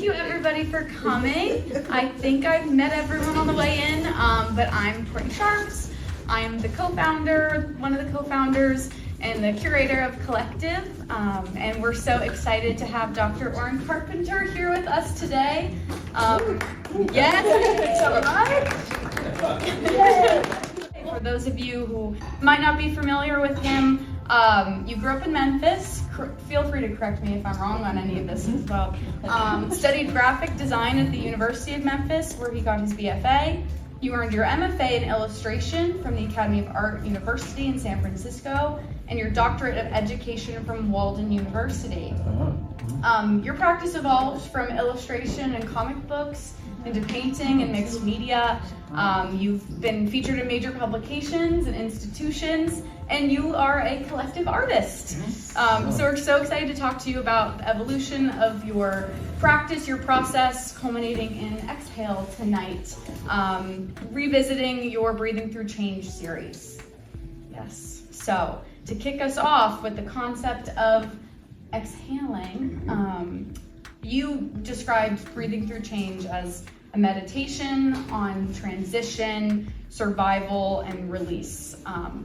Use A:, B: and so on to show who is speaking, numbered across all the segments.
A: you everybody for coming. I think I've met everyone on the way in, but I'm Courtney Sharps. I am the co-founder, one of the co-founders, and the curator of C-lective. And we're so excited to have Dr. Orin Carpenter here with us today. Yes, for those of you who might not be familiar with him, you grew up in Memphis. Feel free to correct me if I'm wrong on any of this as well. Studied graphic design at the University of Memphis, where he got his BFA. You earned your MFA in illustration from the Academy of Art University in San Francisco, and your doctorate of education from Walden University. Your practice evolved from illustration and comic books into painting and mixed media. You've been featured in major publications and institutions, and you are a collective artist. So we're so excited to talk to you about the evolution of your practice, your process, culminating in Exhale tonight, revisiting your Breathing Through Change series. Yes, so to kick us off with the concept of exhaling, you described Breathing Through Change as a meditation on transition, survival, and release.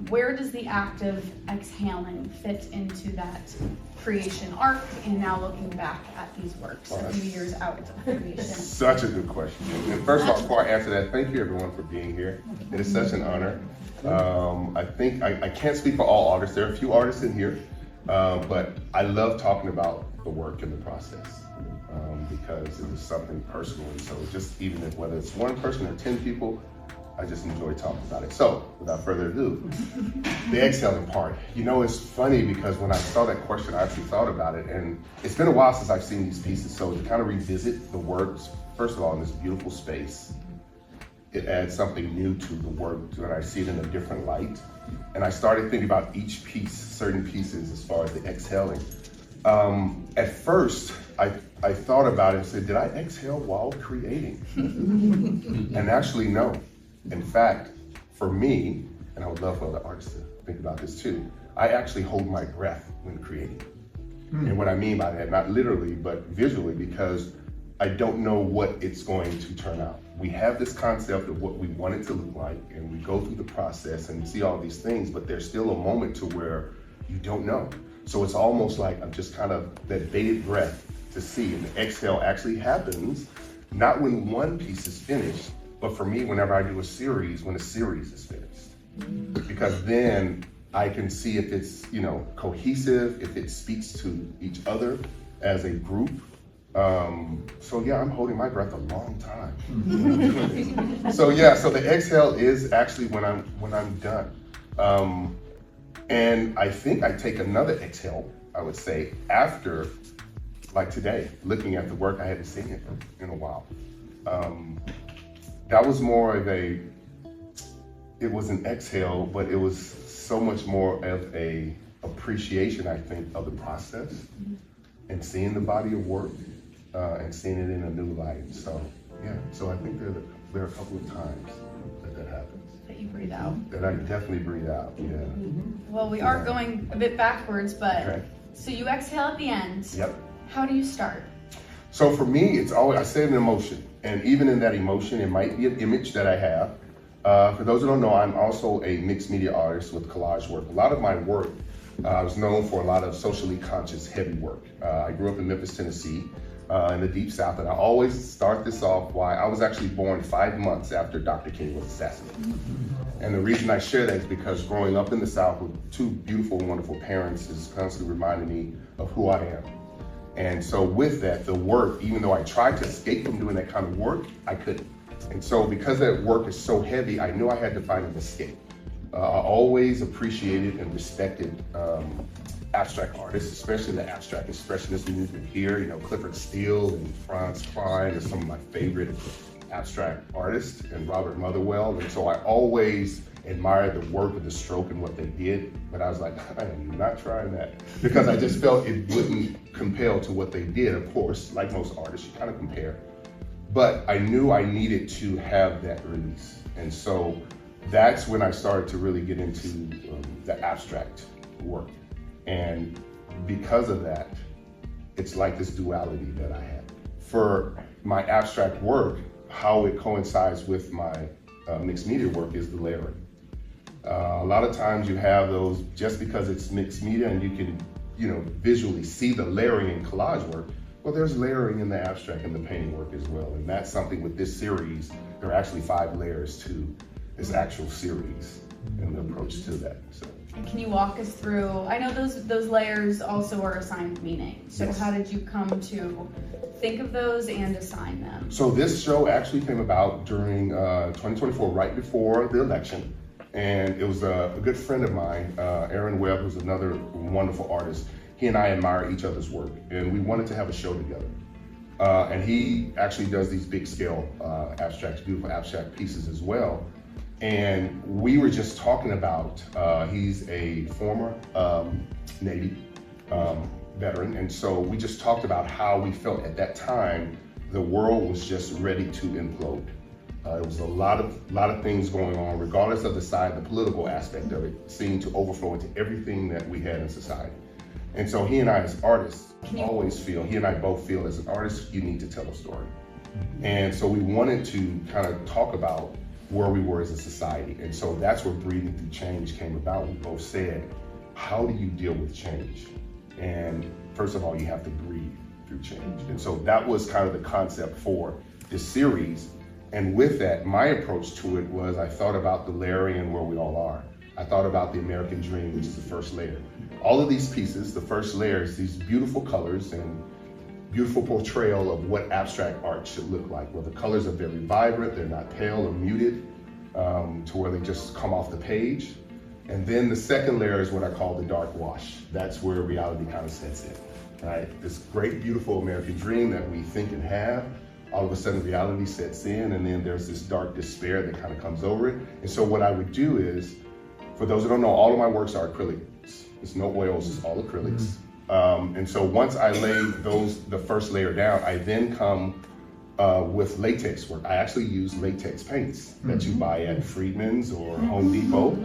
A: Where does the act of exhaling fit into that creation arc, and now looking back at these works a few years out of creation?
B: Such a good question. And first of all, before I answer that, thank you everyone for being here. It is such an honor. I think I can't speak for all artists. There are a few artists in here, but I love talking about the work and the process. Because it was something personal, and so just even if whether it's one person or 10 people, I just enjoy talking about it. So without further ado, the exhaling part. You know, it's funny because when I saw that question, I actually thought about it, and it's been a while since I've seen these pieces. So to kind of revisit the works, first of all, in this beautiful space, it adds something new to the work, and I see it in a different light. And I started thinking about each piece, certain pieces, as far as the exhaling. At first, I thought about it and said, did I exhale while creating? And actually, no. In fact, for me, and I would love for other artists to think about this too, I actually hold my breath when creating. And what I mean by that, not literally, but visually, because I don't know what it's going to turn out. We have this concept of what we want it to look like, and we go through the process and see all these things, but there's still a moment to where you don't know. So it's almost like I'm just kind of that bated breath to see, and the exhale actually happens not when one piece is finished, but for me, whenever I do a series, when a series is finished. Because then I can see if it's, cohesive, if it speaks to each other as a group. So yeah, I'm holding my breath a long time. So the exhale is actually when I'm done. And I think I take another exhale, I would say, after, like today, looking at the work. I hadn't seen it in a while. That was more of it was an exhale, but it was so much more of a appreciation, I think, of the process and seeing the body of work and seeing it in a new light. So I think there are a couple of times that happens.
A: That you breathe out.
B: That I definitely breathe out, yeah.
A: Well, we are going a bit backwards, but
B: okay.
A: So you exhale at the end.
B: Yep.
A: How do you start?
B: So for me, it's always, I say an emotion, and even in that emotion, it might be an image that I have. For those who don't know, I'm also a mixed media artist with collage work. A lot of my work, I was known for a lot of socially conscious, heavy work. I grew up in Memphis, Tennessee, in the Deep South, and I always start this off why I was actually born 5 months after Dr. King was assassinated. And the reason I share that is because growing up in the South with two beautiful and wonderful parents is constantly reminding me of who I am. And so with that, the work, even though I tried to escape from doing that kind of work, I couldn't. And so because that work is so heavy, I knew I had to find an escape. I always appreciated and respected abstract artists, especially the abstract expressionist movement here. Clifford Steele and Franz Klein are some of my favorite abstract artists, and Robert Motherwell. And so I always admired the work of the stroke and what they did, but I was like, I am not trying that, because I just felt it wouldn't compare to what they did. Of course, like most artists, you kind of compare, but I knew I needed to have that release. And so that's when I started to really get into the abstract work. And because of that, it's like this duality that I had. for my abstract work, how it coincides with my mixed media work is the layering. A lot of times you have those, just because it's mixed media and you can, visually see the layering in collage work, well, there's layering in the abstract and the painting work as well. And that's something with this series, there are actually 5 layers to this actual series and the approach to that. So.
A: And can you walk us through, I know those layers also are assigned meaning. So
B: Yes.
A: How did you come to think of those and assign them?
B: So this show actually came about during 2024, right before the election. And it was a good friend of mine, Aaron Webb, who's another wonderful artist. He and I admire each other's work, and we wanted to have a show together. And he actually does these big scale abstract, beautiful abstract pieces as well. And we were just talking about, he's a former Navy veteran, and so we just talked about how we felt at that time the world was just ready to implode. It was a lot of things going on, regardless of the side, the political aspect of it seemed to overflow into everything that we had in society. And so he and I as artists always feel, he and I both feel as an artist, you need to tell a story. And so we wanted to kind of talk about where we were as a society. And so that's where Breathing Through Change came about. We both said, how do you deal with change? And first of all, you have to breathe through change. And so that was kind of the concept for this series. And with that, my approach to it was I thought about the layering and where we all are. I thought about the American dream, which is the first layer. All of these pieces, the first layer is these beautiful colors and beautiful portrayal of what abstract art should look like, where the colors are very vibrant, they're not pale or muted, to where they just come off the page. And then the second layer is what I call the dark wash. That's where reality kind of sets in, right? This great, beautiful American dream that we think and have, all of a sudden reality sets in, and then there's this dark despair that kind of comes over it. And so what I would do is, for those who don't know, all of my works are acrylics. It's no oils, it's all acrylics. And so once I lay the first layer down, I then come with latex work. I actually use latex paints that you buy at Friedman's or Home Depot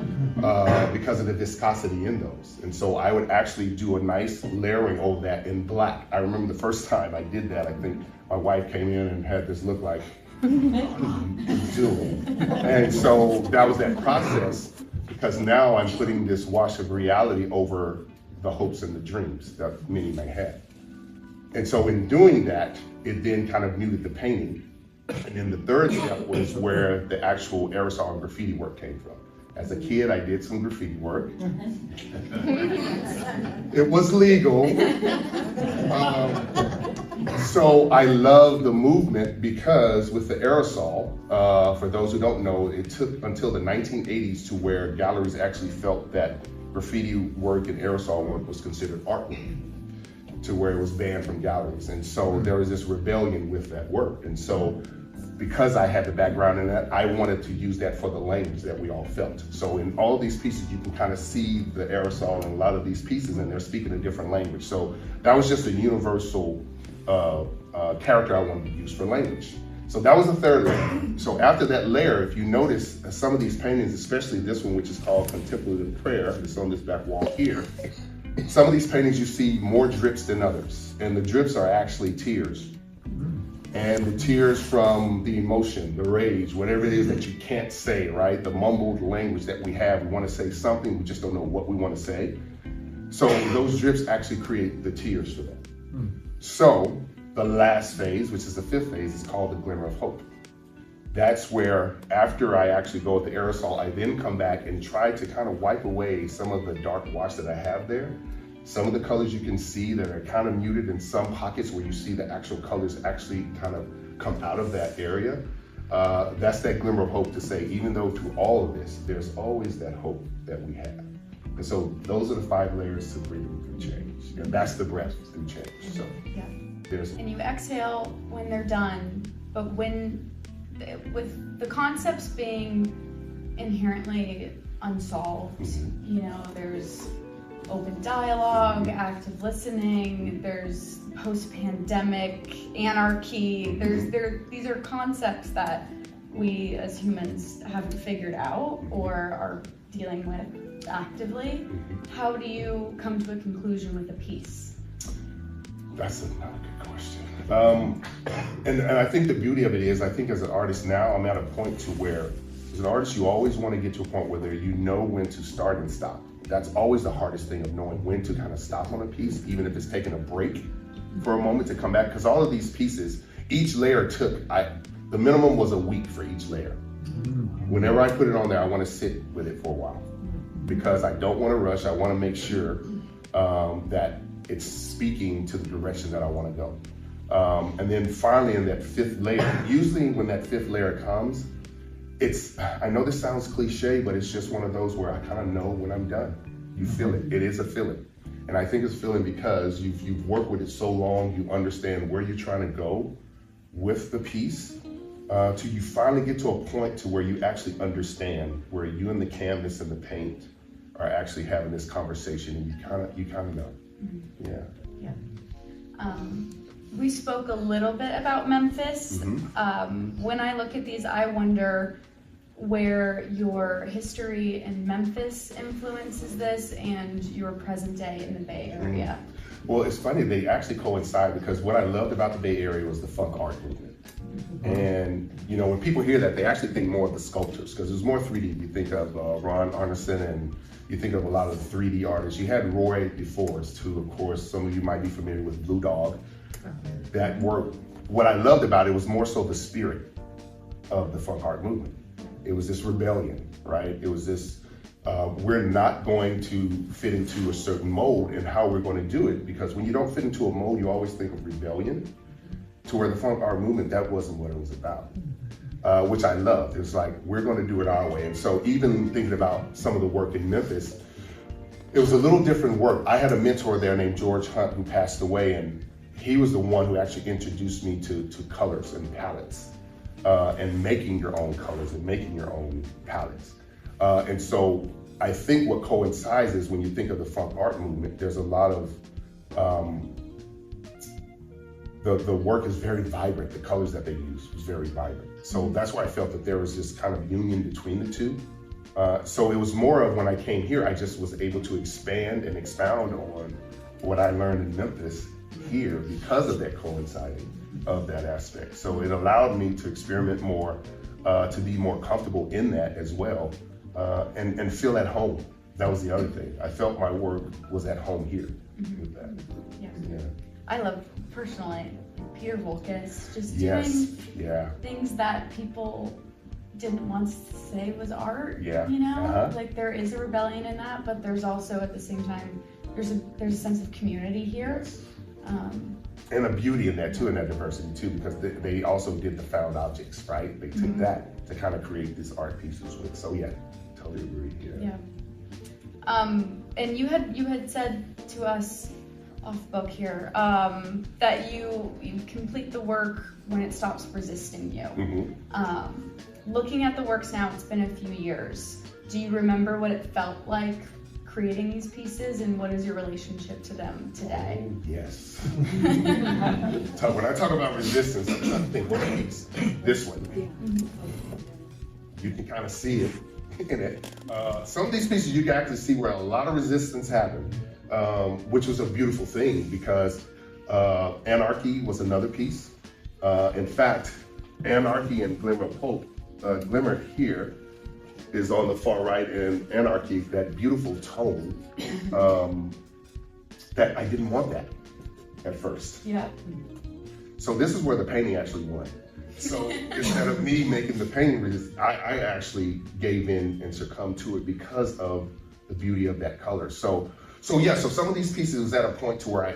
B: because of the viscosity in those. And so I would actually do a nice layering over that in black. I remember the first time I did that, I think my wife came in and had this look like, and so that was that process, because now I'm putting this wash of reality over the hopes and the dreams that many may have. And so in doing that, it then kind of muted the painting. And then the third step was where the actual aerosol and graffiti work came from. As a kid, I did some graffiti work. It was legal. So I love the movement because with the aerosol, for those who don't know, it took until the 1980s to where galleries actually felt that graffiti work and aerosol work was considered artwork, to where it was banned from galleries. And so there was this rebellion with that work. And so because I had the background in that, I wanted to use that for the language that we all felt. So in all these pieces, you can kind of see the aerosol in a lot of these pieces, and they're speaking a different language. So that was just a universal character I wanted to use for language. So that was the third layer. So after that layer, if you notice some of these paintings, especially this one, which is called Contemplative Prayer, it's on this back wall here. Some of these paintings you see more drips than others, and the drips are actually tears. And the tears from the emotion, the rage, whatever it is that you can't say, right? The mumbled language that we have, we want to say something, we just don't know what we want to say. So those drips actually create the tears for that. So the last phase, which is the fifth phase, is called the glimmer of hope. That's where, after I actually go with the aerosol, I then come back and try to kind of wipe away some of the dark wash that I have there. Some of the colors you can see that are kind of muted, in some pockets where you see the actual colors actually kind of come out of that area. That's that glimmer of hope to say, even though through all of this, there's always that hope that we have. And so those are the 5 layers to breathing through change. And that's the breath through change. So there's.
A: And you exhale when they're done, but when, with the concepts being inherently unsolved, you know, there's open dialogue, active listening, there's post-pandemic anarchy, these are concepts that we as humans haven't figured out or are dealing with actively. How do you come to a conclusion with a piece?
B: That's not a good question. And I think the beauty of it is, I think as an artist now, I'm at a point to where, as an artist, you always want to get to a point where you know when to start and stop. That's always the hardest thing, of knowing when to kind of stop on a piece, even if it's taking a break for a moment to come back. Because all of these pieces, each layer the minimum was a week for each layer. Whenever I put it on there, I want to sit with it for a while, because I don't want to rush. I want to make sure that it's speaking to the direction that I want to go. And then finally, in that fifth layer, usually when that fifth layer comes, I know this sounds cliche, but it's just one of those where I kind of know when I'm done. You feel it. It is a feeling. And I think it's a feeling because you've worked with it so long, you understand where you're trying to go with the piece, till you finally get to a point to where you actually understand where you and the canvas and the paint are actually having this conversation, and you kind of know. Yeah.
A: We spoke a little bit about Memphis. When I look at these, I wonder where your history in Memphis influences this and your present day in the Bay Area.
B: Well, it's funny, they actually coincide, because what I loved about the Bay Area was the funk art movement. And when people hear that, they actually think more of the sculptors, because there's more 3D. You think of Ron Arneson, and you think of a lot of the 3D artists. You had Roy DeForest, who, of course, some of you might be familiar with, Blue Dog. That work, what I loved about it was more so the spirit of the funk art movement. It was this rebellion, right? It was this, we're not going to fit into a certain mold, and how we're going to do it, because when you don't fit into a mold, you always think of rebellion. To where the funk art movement, that wasn't what it was about, which I loved. It was like, we're going to do it our way. And so even thinking about some of the work in Memphis, it was a little different work. I had a mentor there named George Hunt, who passed away, and he was the one who actually introduced me to colors and palettes, and making your own colors and making your own palettes. And so I think what coincides is, when you think of the funk art movement, there's a lot of, the work is very vibrant. The colors that they use was very vibrant. So that's why I felt that there was this kind of union between the two. So it was more of, when I came here, I just was able to expand and expound on what I learned in Memphis here, because of that coinciding of that aspect. So it allowed me to experiment more, to be more comfortable in that as well, and feel at home. That was the other thing. I felt my work was at home here with that. Yeah.
A: I love, personally, Peter Volkus, just doing things that people didn't once say was art. Like, there is a rebellion in that, but there's also, at the same time, there's a sense of community here.
B: And a beauty in that too, in that diversity too, because they also did the found objects, right? They took that to kind of create these art pieces with. So yeah, totally agree.
A: And you had said to us off book here, that you complete the work when it stops resisting you. Looking at the works now, it's been a few years. Do you remember what it felt like creating these pieces, and what is your relationship to them today?
B: Oh, yes. When I talk about resistance, I'm trying to think, what piece? This one. You can kind of see it in it. Some of these pieces, you can actually see where a lot of resistance happened. Which was a beautiful thing, because Anarchy was another piece. In fact, Anarchy and Glimmer Pope, Glimmer here is on the far right, and Anarchy, that beautiful tone, that I didn't want that at first. So this is where the painting actually won. So instead of me making the painting, I actually gave in and succumbed to it because of the beauty of that color. So some of these pieces was at a point to where I,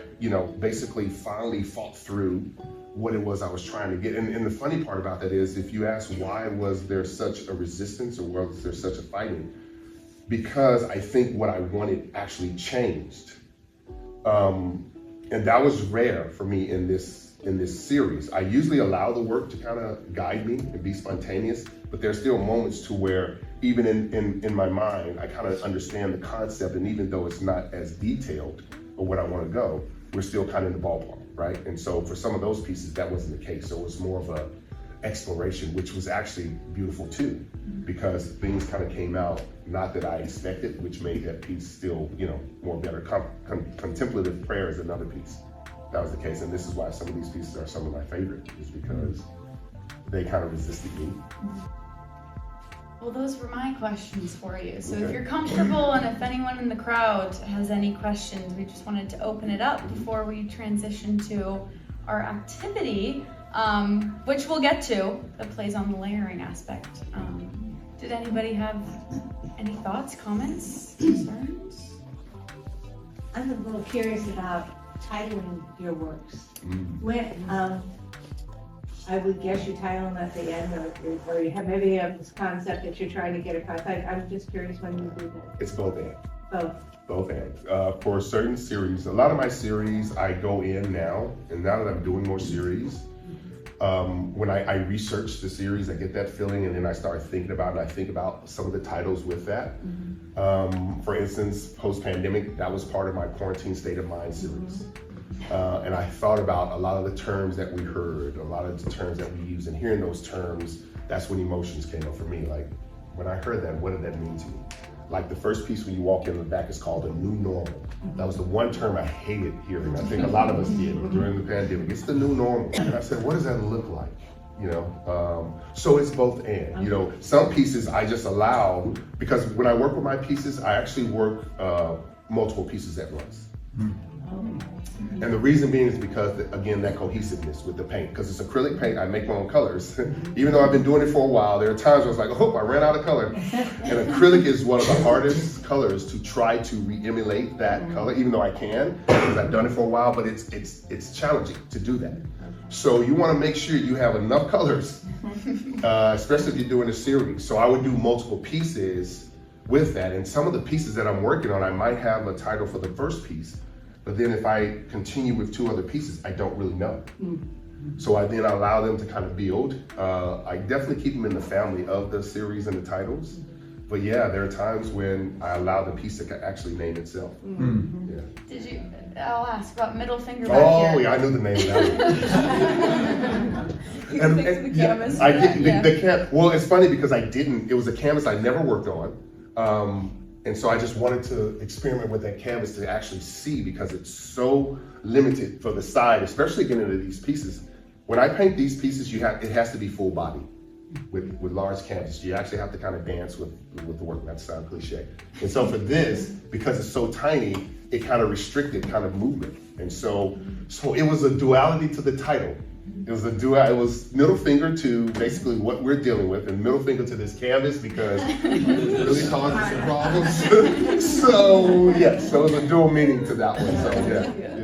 B: basically finally fought through what it was I was trying to get. And the funny part about that is, if you ask why was there such a resistance, or was there such a fighting, because I think what I wanted actually changed. And that was rare for me in this series. I usually allow the work to kind of guide me and be spontaneous, but there's still moments to where, even in my mind, I kind of understand the concept, and even though it's not as detailed or what I want to go, we're still kind of in the ballpark, right? And so for some of those pieces, that wasn't the case. So it was more of a exploration, which was actually beautiful too, because things kind of came out not that I expected, which made that piece still, more better. Contemplative Prayer is another piece that was the case. And this is why some of these pieces are some of my favorite, is because they kind of resisted me.
A: Well, those were my questions for you. So if
B: Okay.
A: you're comfortable and if anyone in the crowd has any questions, we just wanted to open it up before we transition to our activity, which we'll get to, that plays on the layering aspect. Did anybody have any thoughts, comments, concerns?
C: I'm a little curious about titling your works. When, I would guess you title them at the end, or you have maybe you have this concept that you're trying to get across. I'm just curious when you do that.
B: It's both and.
C: Both.
B: Both and. For certain series, a lot of my series, I go in now, and now that I'm doing more series, when I research the series, I get that feeling, and then I start thinking about it. I think about some of the titles with that. For instance, post-pandemic, that was part of my Quarantine State of Mind series. And I thought about a lot of the terms that we heard, a lot of the terms that we use, and hearing those terms, that's when emotions came up for me. Like, when I heard that, what did that mean to me? Like the first piece when you walk in the back is called a new normal. That was the one term I hated hearing. I think a lot of us did during the pandemic. It's the new normal. And I said, what does that look like? You know, so it's both and, you know, some pieces I just allow, because when I work with my pieces, I actually work multiple pieces at once. And the reason being is because, again, that cohesiveness with the paint. Because it's acrylic paint, I make my own colors. Even though I've been doing it for a while, there are times where I was like, oh, I ran out of color. And acrylic is one of the hardest colors to try to re-emulate that color, even though I can, because I've done it for a while, but it's challenging to do that. So you want to make sure you have enough colors, especially if you're doing a series. So I would do multiple pieces with that. And some of the pieces that I'm working on, I might have a title for the first piece. But then if I continue with two other pieces, I don't really know. So I then allow them to kind of build. I definitely keep them in the family of the series and the titles. But yeah, there are times when I allow the piece to actually name itself. Yeah.
A: Did you, I'll ask about middle finger back here.
B: Oh yeah, I knew the name of that one.
A: You fixed the canvas.
B: I did the canvas. Well, it's funny because I didn't. It was a canvas I never worked on. And so I just wanted to experiment with that canvas to actually see, because it's so limited for the side, especially getting into these pieces. When I paint these pieces, it has to be full body with large canvas. You actually have to kind of dance with the work, not to sound cliche. And so for this, because it's so tiny, it kind of restricted kind of movement. And so it was a duality to the title. It was middle finger to basically what we're dealing with, and middle finger to this canvas because it really causes some problems. So yes, so it was a dual meaning to that one. So yeah.